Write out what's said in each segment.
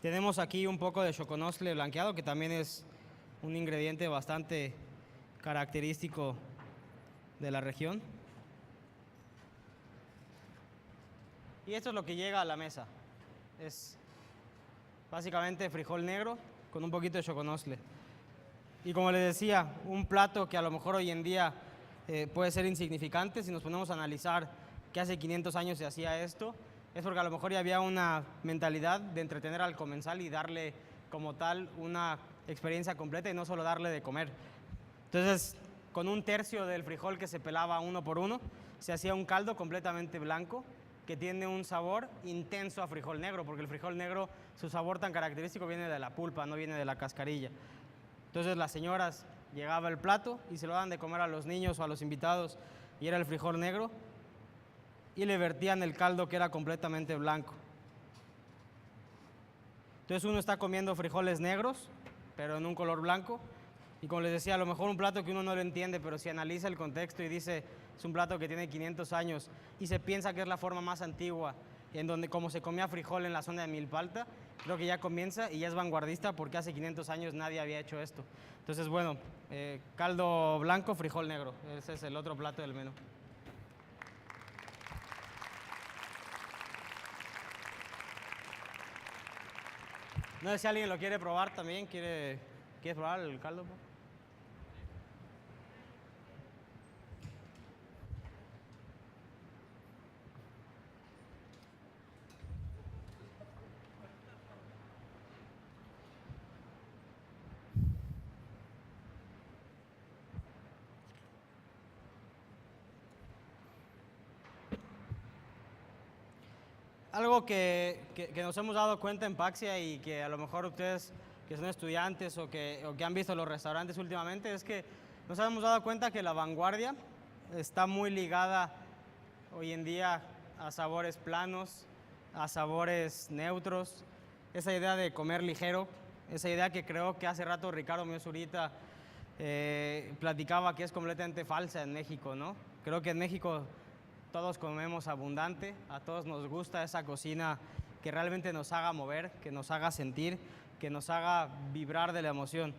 Tenemos aquí un poco de choconostle blanqueado, que también es un ingrediente bastante característico de la región. Y esto es lo que llega a la mesa. Es básicamente frijol negro con un poquito de choconostle. Y como les decía, un plato que a lo mejor hoy en día puede ser insignificante. Si nos ponemos a analizar que hace 500 años se hacía esto, es porque a lo mejor ya había una mentalidad de entretener al comensal y darle como tal una experiencia completa y no solo darle de comer. Entonces, con un tercio del frijol que se pelaba uno por uno, se hacía un caldo completamente blanco que tiene un sabor intenso a frijol negro, porque el frijol negro, su sabor tan característico viene de la pulpa, no viene de la cascarilla. Entonces las señoras llegaba el plato y se lo daban de comer a los niños o a los invitados y era el frijol negro y le vertían el caldo que era completamente blanco. Entonces uno está comiendo frijoles negros, pero en un color blanco. Y como les decía, a lo mejor un plato que uno no lo entiende, pero si analiza el contexto y dice, es un plato que tiene 500 años y se piensa que es la forma más antigua, en donde como se comía frijol en la zona de Milpalta, creo que ya comienza y ya es vanguardista porque hace 500 años nadie había hecho esto. Entonces, bueno, caldo blanco, frijol negro, ese es el otro plato del menú. No sé si alguien lo quiere probar también, ¿quieres probar el caldo? Algo que nos hemos dado cuenta en Paxia y que a lo mejor ustedes que son estudiantes o que han visto los restaurantes últimamente es que nos hemos dado cuenta que la vanguardia está muy ligada hoy en día a sabores planos, a sabores neutros, esa idea de comer ligero, esa idea que creo que hace rato Ricardo Miosurita platicaba que es completamente falsa en México, ¿no? Creo que en México todos comemos abundante, a todos nos gusta esa cocina que realmente nos haga mover, que nos haga sentir, que nos haga vibrar de la emoción.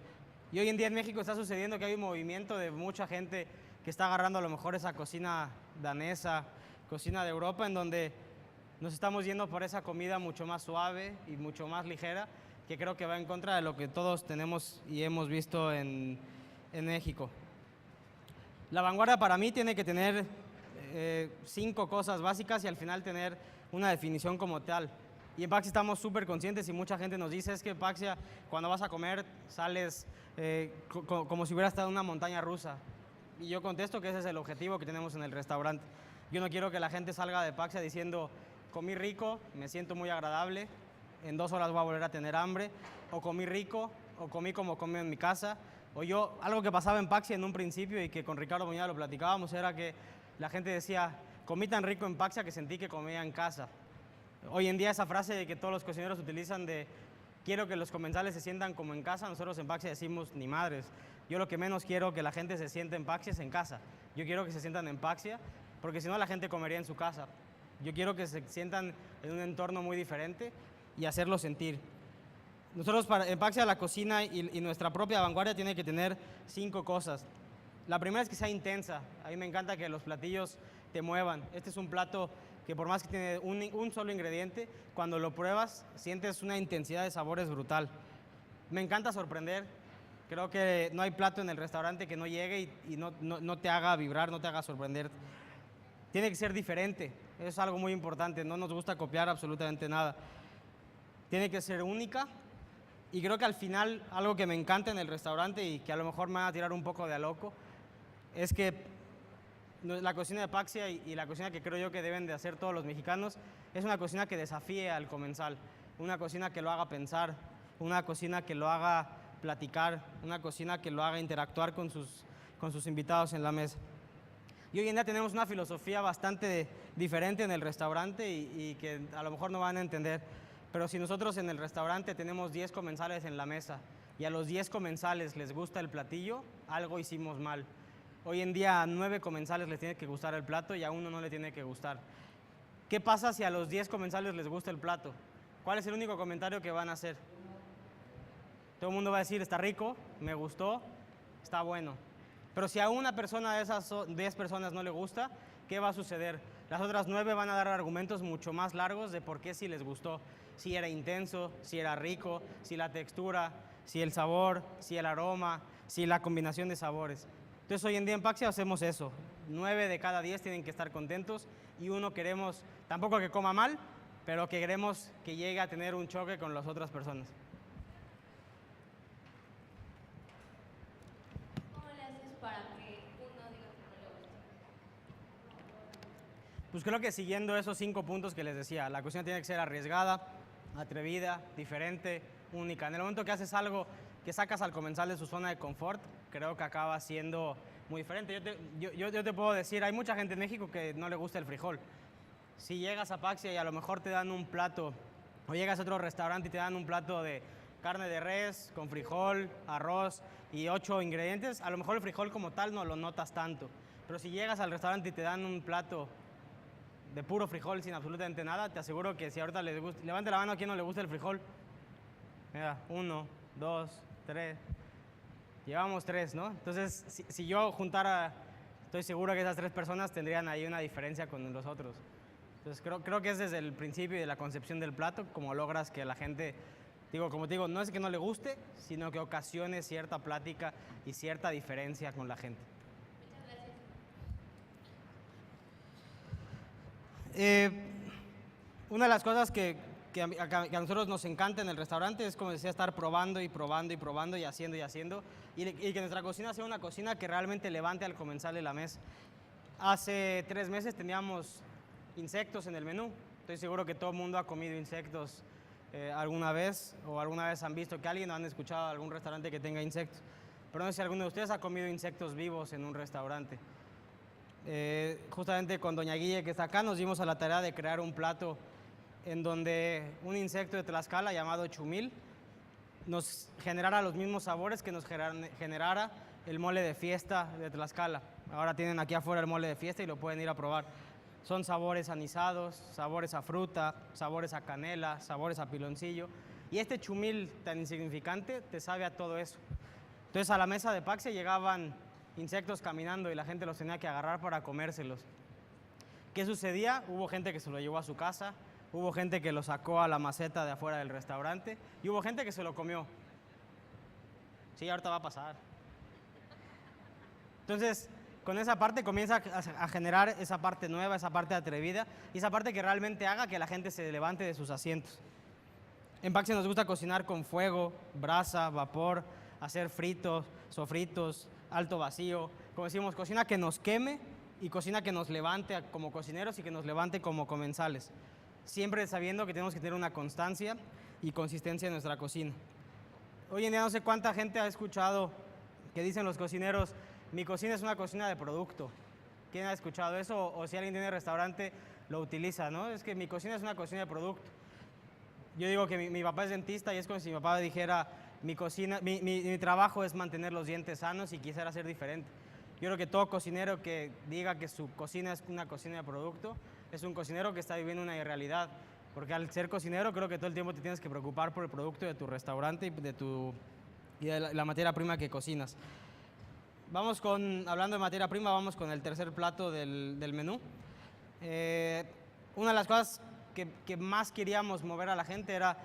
Y hoy en día en México está sucediendo que hay un movimiento de mucha gente que está agarrando a lo mejor esa cocina danesa, cocina de Europa, en donde nos estamos yendo por esa comida mucho más suave y mucho más ligera, que creo que va en contra de lo que todos tenemos y hemos visto en México. La vanguardia para mí tiene que tener 5 cosas básicas y al final tener una definición como tal. Y en Paxia estamos súper conscientes y mucha gente nos dice, es que Paxia, cuando vas a comer, sales como si hubiera estado en una montaña rusa. Y yo contesto que ese es el objetivo que tenemos en el restaurante. Yo no quiero que la gente salga de Paxia diciendo, comí rico, me siento muy agradable, en 2 horas voy a volver a tener hambre, o comí rico, o comí como comí en mi casa. O yo, algo que pasaba en Paxia en un principio y que con Ricardo Muñoz lo platicábamos, era que la gente decía, comí tan rico en Paxia que sentí que comía en casa. Hoy en día esa frase de que todos los cocineros utilizan de quiero que los comensales se sientan como en casa, nosotros en Paxia decimos ni madres. Yo lo que menos quiero que la gente se sienta en Paxia es en casa. Yo quiero que se sientan en Paxia porque si no la gente comería en su casa. Yo quiero que se sientan en un entorno muy diferente y hacerlo sentir. Nosotros en Paxia la cocina y nuestra propia vanguardia tiene que tener 5 cosas. La primera es que sea intensa. A mí me encanta que los platillos te muevan. Este es un plato que por más que tiene un solo ingrediente, cuando lo pruebas sientes una intensidad de sabores brutal. Me encanta sorprender. Creo que no hay plato en el restaurante que no llegue y no te haga vibrar, no te haga sorprender. Tiene que ser diferente. Es algo muy importante. No nos gusta copiar absolutamente nada. Tiene que ser única. Y creo que al final, algo que me encanta en el restaurante y que a lo mejor me va a tirar un poco de a loco, es que la cocina de Paxia y la cocina que creo yo que deben de hacer todos los mexicanos es una cocina que desafíe al comensal, una cocina que lo haga pensar, una cocina que lo haga platicar, una cocina que lo haga interactuar con sus invitados en la mesa. Y hoy en día tenemos una filosofía bastante diferente en el restaurante y que a lo mejor no van a entender, pero si nosotros en el restaurante tenemos 10 comensales en la mesa y a los 10 comensales les gusta el platillo, algo hicimos mal. Hoy en día a 9 comensales les tiene que gustar el plato y a 1 no le tiene que gustar. ¿Qué pasa si a los 10 comensales les gusta el plato? ¿Cuál es el único comentario que van a hacer? Todo el mundo va a decir, está rico, me gustó, está bueno. Pero si a una persona de esas 10 personas no le gusta, ¿qué va a suceder? Las otras 9 van a dar argumentos mucho más largos de por qué sí les gustó. Si era intenso, si era rico, si la textura, si el sabor, si el aroma, si la combinación de sabores. Entonces hoy en día en Paxi hacemos eso. 9 de cada 10 tienen que estar contentos y uno queremos, tampoco que coma mal, pero que queremos que llegue a tener un choque con las otras personas. ¿Cómo le haces para que uno diga que no le gusta? Pues creo que siguiendo esos 5 puntos que les decía, la cocina tiene que ser arriesgada, atrevida, diferente, única. En el momento que haces algo que sacas al comensal de su zona de confort, creo que acaba siendo muy diferente. Yo te puedo decir, hay mucha gente en México que no le gusta el frijol. Si llegas a Paxi y a lo mejor te dan un plato, o llegas a otro restaurante y te dan un plato de carne de res con frijol, arroz y 8 ingredientes, a lo mejor el frijol como tal no lo notas tanto. Pero si llegas al restaurante y te dan un plato de puro frijol sin absolutamente nada, te aseguro que si ahorita les gusta, levante la mano a quien no le gusta el frijol. Mira, 1, 2, 3. Llevamos 3, ¿no? Entonces, si yo juntara, estoy seguro que esas 3 personas tendrían ahí una diferencia con los otros. Entonces, creo que es desde el principio y de la concepción del plato como logras que la gente, como te digo, no es que no le guste, sino que ocasione cierta plática y cierta diferencia con la gente. Una de las cosas que a nosotros nos encanta en el restaurante es, como decía, estar probando y probando y probando y haciendo y que nuestra cocina sea una cocina que realmente levante al comensal de la mesa. Hace 3 meses teníamos insectos en el menú. Estoy seguro que todo el mundo ha comido insectos alguna vez, o alguna vez han visto que alguien o han escuchado algún restaurante que tenga insectos. Pero no sé si alguno de ustedes ha comido insectos vivos en un restaurante. Justamente con doña Guille, que está acá, nos dimos a la tarea de crear un plato en donde un insecto de Tlaxcala llamado chumil nos generara los mismos sabores que nos generara el mole de fiesta de Tlaxcala. Ahora tienen aquí afuera el mole de fiesta y lo pueden ir a probar. Son sabores anisados, sabores a fruta, sabores a canela, sabores a piloncillo. Y este chumil tan insignificante te sabe a todo eso. Entonces a la mesa de Paxi llegaban insectos caminando y la gente los tenía que agarrar para comérselos. ¿Qué sucedía? Hubo gente que se lo llevó a su casa, hubo gente que lo sacó a la maceta de afuera del restaurante y hubo gente que se lo comió. Sí, ahorita va a pasar. Entonces, con esa parte comienza a generar esa parte nueva, esa parte atrevida y esa parte que realmente haga que la gente se levante de sus asientos. En Paxi nos gusta cocinar con fuego, brasa, vapor, hacer fritos, sofritos, alto vacío. Como decimos, cocina que nos queme y cocina que nos levante como cocineros y que nos levante como comensales. Siempre sabiendo que tenemos que tener una constancia y consistencia en nuestra cocina. Hoy en día no sé cuánta gente ha escuchado que dicen los cocineros, mi cocina es una cocina de producto. ¿Quién ha escuchado eso? O si alguien tiene restaurante, lo utiliza, ¿no? Es que mi cocina es una cocina de producto. Yo digo que mi papá es dentista y es como si mi papá dijera, mi trabajo es mantener los dientes sanos y quisiera ser diferente. Yo creo que todo cocinero que diga que su cocina es una cocina de producto es un cocinero que está viviendo una irrealidad. Porque al ser cocinero creo que todo el tiempo te tienes que preocupar por el producto de tu restaurante y de la materia prima que cocinas. Hablando de materia prima, vamos con el tercer plato del menú. Una de las cosas que más queríamos mover a la gente era,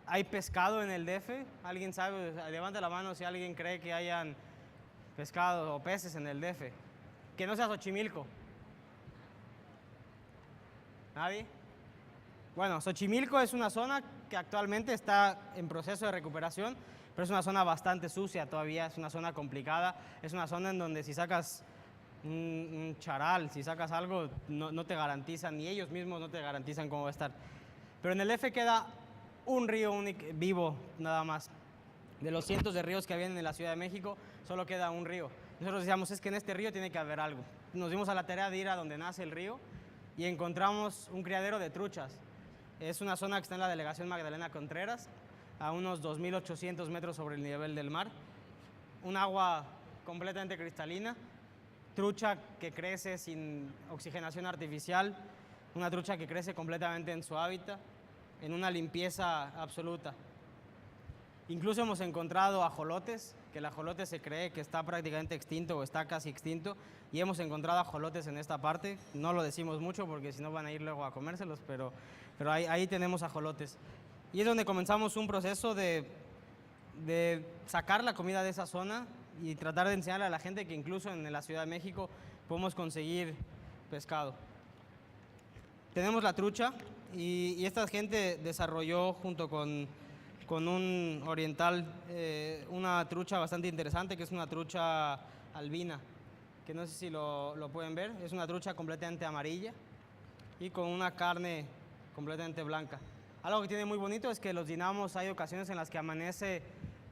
¿hay pescado en el DF? ¿Alguien sabe? Levante la mano si alguien cree que hayan pescado o peces en el DF. Que no sea Xochimilco. ¿Nadie? Bueno, Xochimilco es una zona que actualmente está en proceso de recuperación, pero es una zona bastante sucia todavía, es una zona complicada, es una zona en donde si sacas un charal, si sacas algo, no te garantizan, ni ellos mismos no te garantizan cómo va a estar. Pero en el DF queda un río vivo nada más. De los cientos de ríos que había en la Ciudad de México, solo queda un río. Nosotros decíamos, es que en este río tiene que haber algo. Nos dimos a la tarea de ir a donde nace el río y encontramos un criadero de truchas. Es una zona que está en la delegación Magdalena Contreras, a unos 2.800 metros sobre el nivel del mar. Un agua completamente cristalina, trucha que crece sin oxigenación artificial, una trucha que crece completamente en su hábitat. en una limpieza absoluta. Incluso hemos encontrado ajolotes, que el ajolote se cree que está prácticamente extinto o está casi extinto, y hemos encontrado ajolotes en esta parte. No lo decimos mucho porque si no van a ir luego a comérselos, pero ahí tenemos ajolotes. Y es donde comenzamos un proceso de sacar la comida de esa zona y tratar de enseñarle a la gente que incluso en la Ciudad de México podemos conseguir pescado. Tenemos la trucha y esta gente desarrolló junto con un oriental una trucha bastante interesante, que es una trucha albina, que no sé si lo pueden ver. Es una trucha completamente amarilla y con una carne completamente blanca. Algo que tiene muy bonito es que los dinamos, hay ocasiones en las que amanece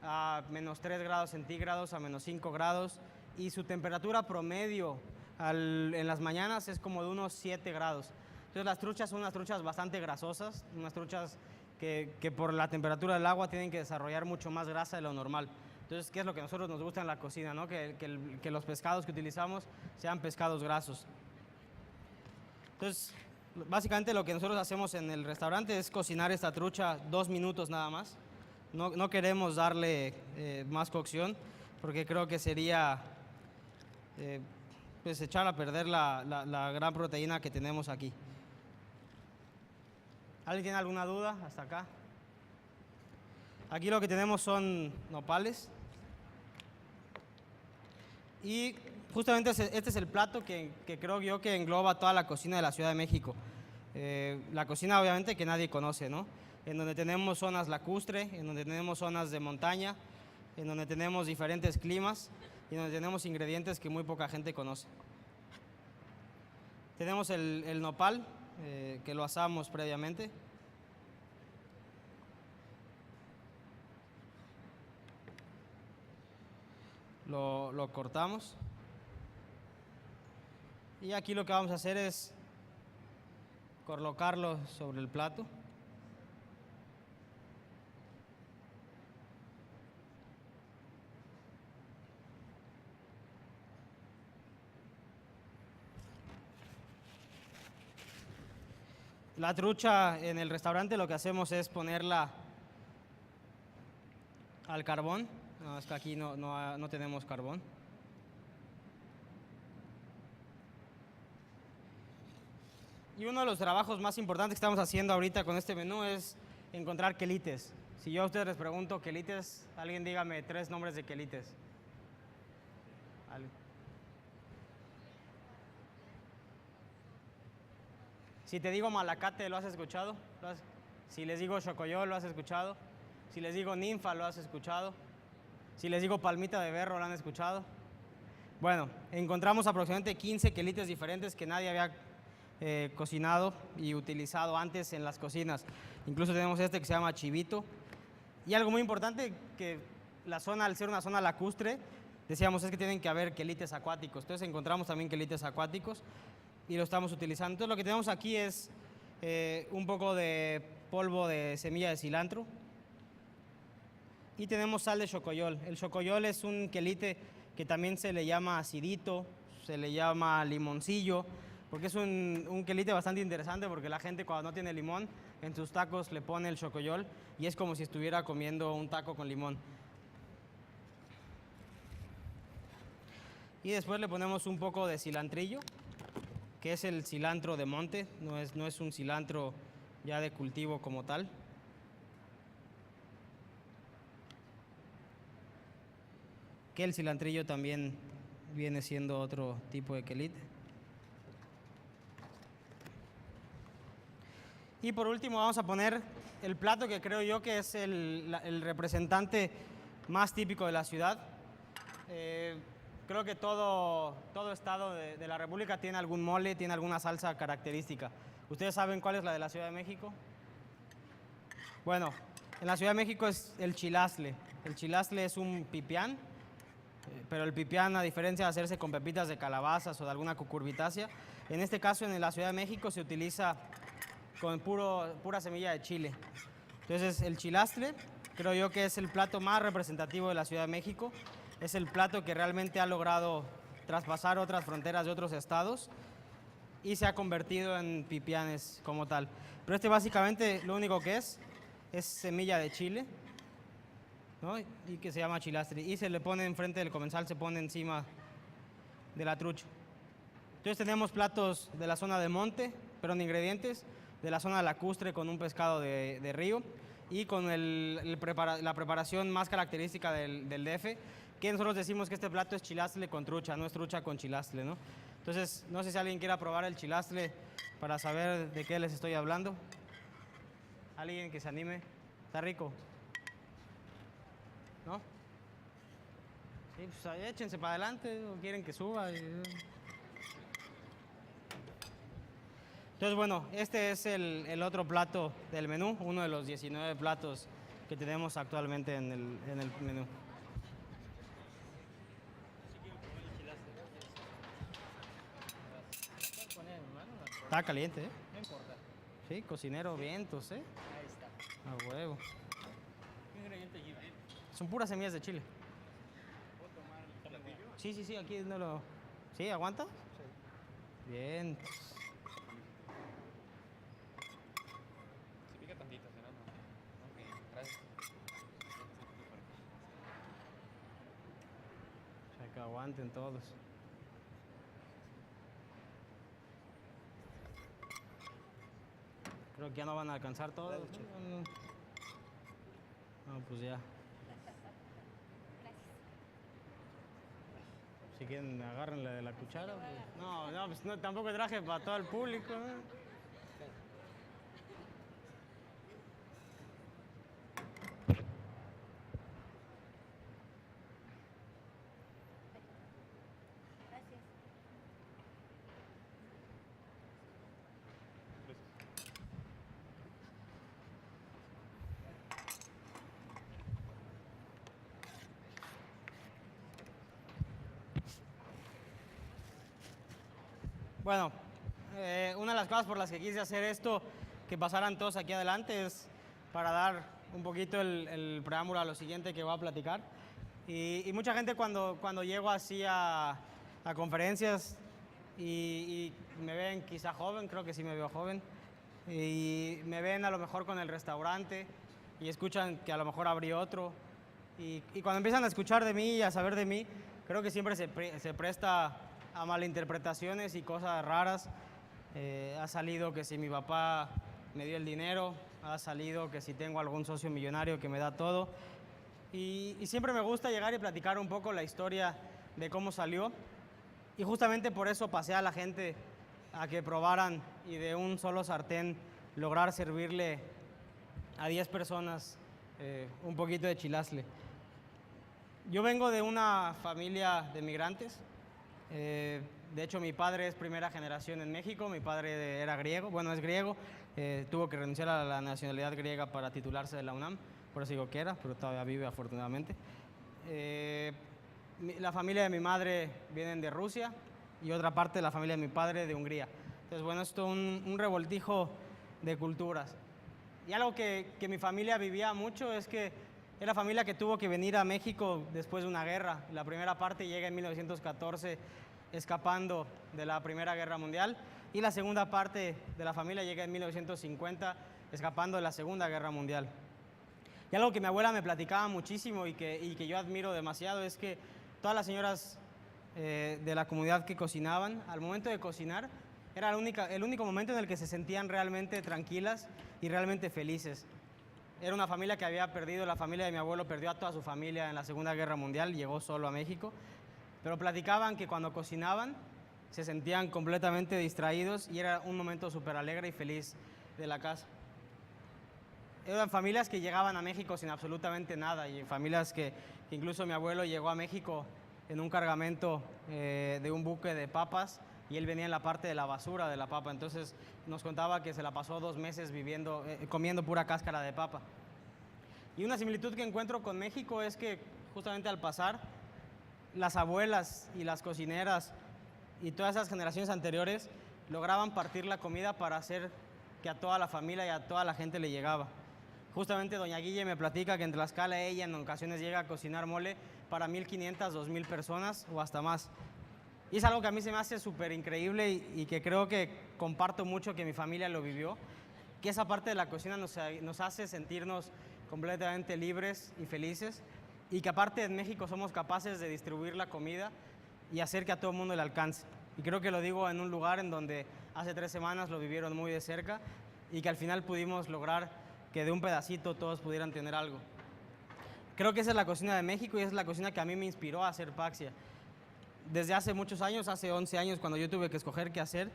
a menos 3 grados centígrados, a menos 5 grados, y su temperatura promedio en las mañanas es como de unos 7 grados. Entonces las truchas son unas truchas bastante grasosas, unas truchas que por la temperatura del agua tienen que desarrollar mucho más grasa de lo normal. Entonces, ¿qué es lo que a nosotros nos gusta en la cocina, ¿no? Que los pescados que utilizamos sean pescados grasos. Entonces, básicamente lo que nosotros hacemos en el restaurante es cocinar esta trucha 2 minutos nada más. No queremos darle más cocción porque creo que sería pues echar a perder la gran proteína que tenemos aquí. ¿Alguien tiene alguna duda hasta acá? Aquí lo que tenemos son nopales. Y justamente este es el plato que creo yo que engloba toda la cocina de la Ciudad de México. La cocina obviamente que nadie conoce, ¿no? En donde tenemos zonas lacustre, en donde tenemos zonas de montaña, en donde tenemos diferentes climas y en donde tenemos ingredientes que muy poca gente conoce. Tenemos el nopal, que lo asamos previamente. Lo cortamos. Y aquí lo que vamos a hacer es colocarlo sobre el plato. La trucha en el restaurante lo que hacemos es ponerla al carbón. No, es que aquí no tenemos carbón. Y uno de los trabajos más importantes que estamos haciendo ahorita con este menú es encontrar quelites. Si yo a ustedes les pregunto quelites, alguien dígame 3 nombres de quelites. Si te digo malacate, ¿lo has escuchado? Si les digo chocoyol, ¿lo has escuchado? Si les digo ninfa, ¿lo has escuchado? Si les digo palmita de berro, ¿lo han escuchado? Bueno, encontramos aproximadamente 15 quelites diferentes que nadie había cocinado y utilizado antes en las cocinas. Incluso tenemos este que se llama chivito. Y algo muy importante, que la zona, al ser una zona lacustre, decíamos es que tienen que haber quelites acuáticos. Entonces encontramos también quelites acuáticos y lo estamos utilizando. Entonces lo que tenemos aquí es un poco de polvo de semilla de cilantro y tenemos sal de chocoyol. El chocoyol es un quelite que también se le llama acidito, se le llama limoncillo, porque es un quelite bastante interesante porque la gente cuando no tiene limón en sus tacos le pone el chocoyol y es como si estuviera comiendo un taco con limón. Y después le ponemos un poco de cilantrillo, que es el cilantro de monte, no es un cilantro ya de cultivo como tal. Que el cilantrillo también viene siendo otro tipo de quelite. Y por último vamos a poner el plato que creo yo que es el representante más típico de la ciudad. Creo que todo estado de la República tiene algún mole, tiene alguna salsa característica. ¿Ustedes saben cuál es la de la Ciudad de México? Bueno, en la Ciudad de México es el chilastle. El chilastle es un pipián, pero el pipián, a diferencia de hacerse con pepitas de calabazas o de alguna cucurbitácea, en este caso en la Ciudad de México se utiliza con pura semilla de chile. Entonces el chilastle creo yo que es el plato más representativo de la Ciudad de México. Es el plato que realmente ha logrado traspasar otras fronteras de otros estados y se ha convertido en pipianes como tal. Pero este básicamente lo único que es semilla de chile, ¿no? Y que se llama chilastre. Y se le pone enfrente del comensal, se pone encima de la trucha. Entonces tenemos platos de la zona de monte, perdón, ingredientes de la zona lacustre con un pescado de río y con la preparación más característica del DF, que nosotros decimos que este plato es chilastle con trucha, no es trucha con chilastle, ¿no? Entonces, no sé si alguien quiera probar el chilastle para saber de qué les estoy hablando. ¿Alguien que se anime? ¿Está rico? ¿No? Sí, pues ahí échense para adelante, o quieren que suba. Entonces, bueno, este es el otro plato del menú, uno de los 19 platos que tenemos actualmente en el menú. Está caliente, ¿eh? No importa. Sí, cocinero, vientos, ¿eh? Ahí está. A huevo. ¿Qué ingrediente lleva? Son puras semillas de chile. ¿Puedo tomar el platillo? Sí, aquí no lo... ¿Sí? ¿Aguanta? Sí. Bien. Se pica tantito, será no. Ok, gracias. O sea, que aguanten todos. Creo que ya no van a alcanzar todos. Gracias, chef. No, pues ya. Si quieren, agárrenle de la cuchara. Pues. No, pues no, tampoco traje para todo el público, ¿no? Bueno, una de las cosas por las que quise hacer esto, que pasaran todos aquí adelante, es para dar un poquito el preámbulo a lo siguiente que voy a platicar. Y mucha gente cuando llego así a conferencias y me ven quizá joven, creo que sí me veo joven, y me ven a lo mejor con el restaurante y escuchan que a lo mejor abrí otro. Y cuando empiezan a escuchar de mí y a saber de mí, creo que siempre se presta a malinterpretaciones y cosas raras. Ha salido que si mi papá me dio el dinero, ha salido que si tengo algún socio millonario que me da todo. Y siempre me gusta llegar y platicar un poco la historia de cómo salió. Y justamente por eso pasé a la gente a que probaran y de un solo sartén lograr servirle a 10 personas un poquito de chilastle. Yo vengo de una familia de migrantes. De hecho, mi padre es primera generación en México, mi padre era griego, bueno, es griego, tuvo que renunciar a la nacionalidad griega para titularse de la UNAM, por eso digo que era, pero todavía vive afortunadamente. La familia de mi madre vienen de Rusia y otra parte de la familia de mi padre de Hungría. Entonces, bueno, esto es un revoltijo de culturas. Y algo que mi familia vivía mucho es que era familia que tuvo que venir a México después de una guerra. La primera parte llega en 1914 escapando de la Primera Guerra Mundial y la segunda parte de la familia llega en 1950 escapando de la Segunda Guerra Mundial. Y algo que mi abuela me platicaba muchísimo y que yo admiro demasiado es que todas las señoras de la comunidad que cocinaban, al momento de cocinar, era el único momento en el que se sentían realmente tranquilas y realmente felices. Era una familia que había perdido, la familia de mi abuelo perdió a toda su familia en la Segunda Guerra Mundial, llegó solo a México, pero platicaban que cuando cocinaban se sentían completamente distraídos y era un momento súper alegre y feliz de la casa. Eran familias que llegaban a México sin absolutamente nada y familias que incluso mi abuelo llegó a México en un cargamento de un buque de papas y él venía en la parte de la basura de la papa. Entonces nos contaba que se la pasó 2 meses comiendo pura cáscara de papa. Y una similitud que encuentro con México es que justamente al pasar, las abuelas y las cocineras y todas esas generaciones anteriores lograban partir la comida para hacer que a toda la familia y a toda la gente le llegaba. Justamente doña Guille me platica que en Tlaxcala ella en ocasiones llega a cocinar mole para 1,500, 2,000 personas o hasta más. Y es algo que a mí se me hace súper increíble y que creo que comparto mucho, que mi familia lo vivió, que esa parte de la cocina nos hace sentirnos completamente libres y felices, y que aparte en México somos capaces de distribuir la comida y hacer que a todo el mundo le alcance. Y creo que lo digo en un lugar en donde hace 3 semanas lo vivieron muy de cerca y que al final pudimos lograr que de un pedacito todos pudieran tener algo. Creo que esa es la cocina de México y esa es la cocina que a mí me inspiró a hacer Paxia. Desde hace muchos años, hace 11 años, cuando yo tuve que escoger qué hacer,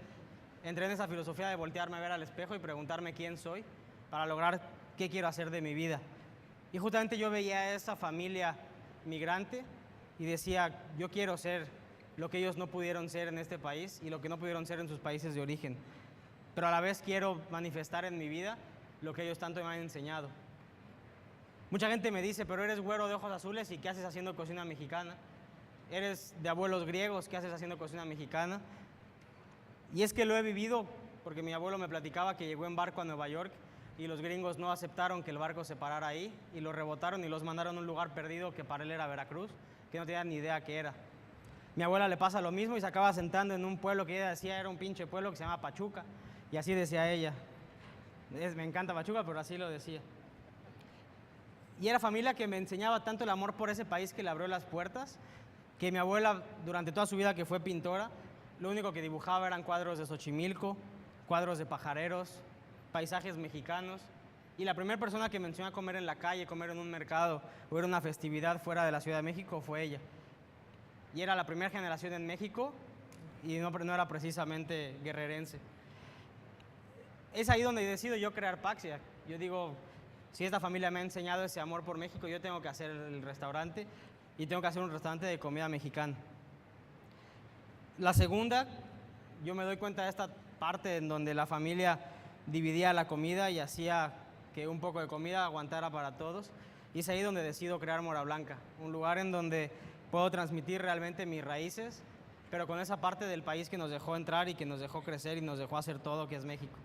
entré en esa filosofía de voltearme a ver al espejo y preguntarme quién soy para lograr qué quiero hacer de mi vida. Y justamente yo veía a esa familia migrante y decía, yo quiero ser lo que ellos no pudieron ser en este país y lo que no pudieron ser en sus países de origen. Pero a la vez quiero manifestar en mi vida lo que ellos tanto me han enseñado. Mucha gente me dice, pero eres güero de ojos azules y ¿qué haces haciendo cocina mexicana? Eres de abuelos griegos, ¿qué haces haciendo cocina mexicana? Y es que lo he vivido porque mi abuelo me platicaba que llegó en barco a Nueva York y los gringos no aceptaron que el barco se parara ahí y lo rebotaron y los mandaron a un lugar perdido que para él era Veracruz, que no tenía ni idea qué era. Mi abuela le pasa lo mismo y se acaba sentando en un pueblo que ella decía era un pinche pueblo que se llama Pachuca, y así decía ella. Me encanta Pachuca, pero así lo decía. Y era familia que me enseñaba tanto el amor por ese país que le abrió las puertas, que mi abuela, durante toda su vida que fue pintora, lo único que dibujaba eran cuadros de Xochimilco, cuadros de pajareros, paisajes mexicanos. Y la primera persona que me enseñó a comer en la calle, comer en un mercado o ir a una festividad fuera de la Ciudad de México fue ella. Y era la primera generación en México y no era precisamente guerrerense. Es ahí donde decido yo crear Paxia. Yo digo, si esta familia me ha enseñado ese amor por México, yo tengo que hacer el restaurante y tengo que hacer un restaurante de comida mexicana. La segunda, yo me doy cuenta de esta parte en donde la familia dividía la comida y hacía que un poco de comida aguantara para todos. Y es ahí donde decido crear Mora Blanca, un lugar en donde puedo transmitir realmente mis raíces, pero con esa parte del país que nos dejó entrar y que nos dejó crecer y nos dejó hacer todo, que es México.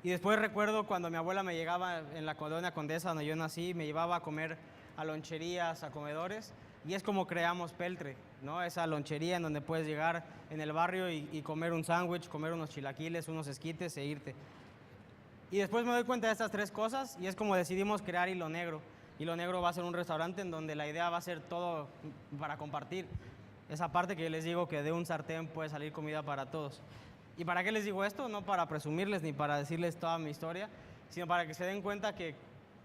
Y después recuerdo cuando mi abuela me llegaba en la colonia Condesa, donde yo nací, me llevaba a comer a loncherías, a comedores, y es como creamos Peltre, ¿no? Esa lonchería en donde puedes llegar en el barrio y comer un sándwich, comer unos chilaquiles, unos esquites e irte. Y después me doy cuenta de estas 3 cosas y es como decidimos crear Hilo Negro. Hilo Negro va a ser un restaurante en donde la idea va a ser todo para compartir. Esa parte que les digo que de un sartén puede salir comida para todos. ¿Y para qué les digo esto? No para presumirles ni para decirles toda mi historia, sino para que se den cuenta que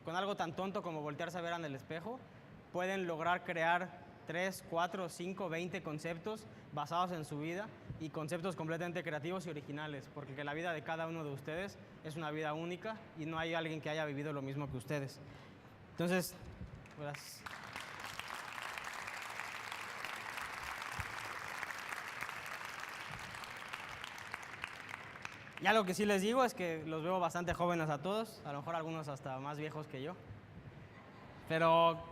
con algo tan tonto como voltearse a ver en el espejo, pueden lograr crear 3, 4, 5, 20 conceptos basados en su vida y conceptos completamente creativos y originales, porque la vida de cada uno de ustedes es una vida única y no hay alguien que haya vivido lo mismo que ustedes. Entonces, gracias. Ya lo que sí les digo es que los veo bastante jóvenes a todos, a lo mejor algunos hasta más viejos que yo. Pero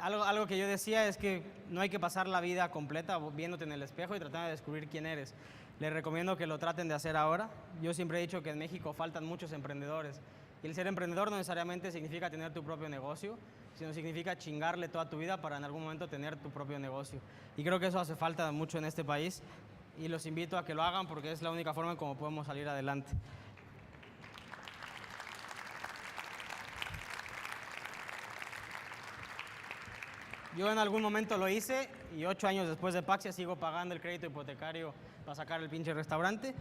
algo que yo decía es que no hay que pasar la vida completa viéndote en el espejo y tratando de descubrir quién eres. Les recomiendo que lo traten de hacer ahora. Yo siempre he dicho que en México faltan muchos emprendedores. Y el ser emprendedor no necesariamente significa tener tu propio negocio, sino significa chingarle toda tu vida para en algún momento tener tu propio negocio. Y creo que eso hace falta mucho en este país y los invito a que lo hagan porque es la única forma en cómo podemos salir adelante. Yo en algún momento lo hice y 8 años después de Paxia sigo pagando el crédito hipotecario para sacar el pinche restaurante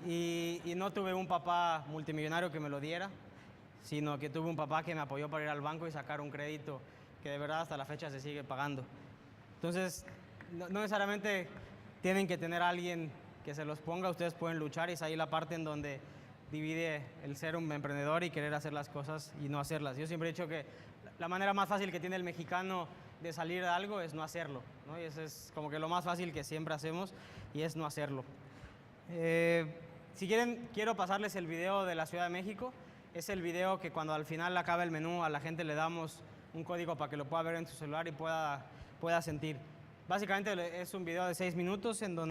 y no tuve un papá multimillonario que me lo diera, sino que tuve un papá que me apoyó para ir al banco y sacar un crédito que de verdad hasta la fecha se sigue pagando. Entonces, no necesariamente tienen que tener a alguien que se los ponga, ustedes pueden luchar y es ahí la parte en donde divide el ser un emprendedor y querer hacer las cosas y no hacerlas. Yo siempre he dicho que la manera más fácil que tiene el mexicano de salir de algo es no hacerlo, ¿no? Y eso es como que lo más fácil que siempre hacemos y es no hacerlo. Si quieren, quiero pasarles el video de la Ciudad de México. Es el video que cuando al final acaba el menú a la gente le damos un código para que lo pueda ver en su celular y pueda sentir. Básicamente es un video de 6 minutos en donde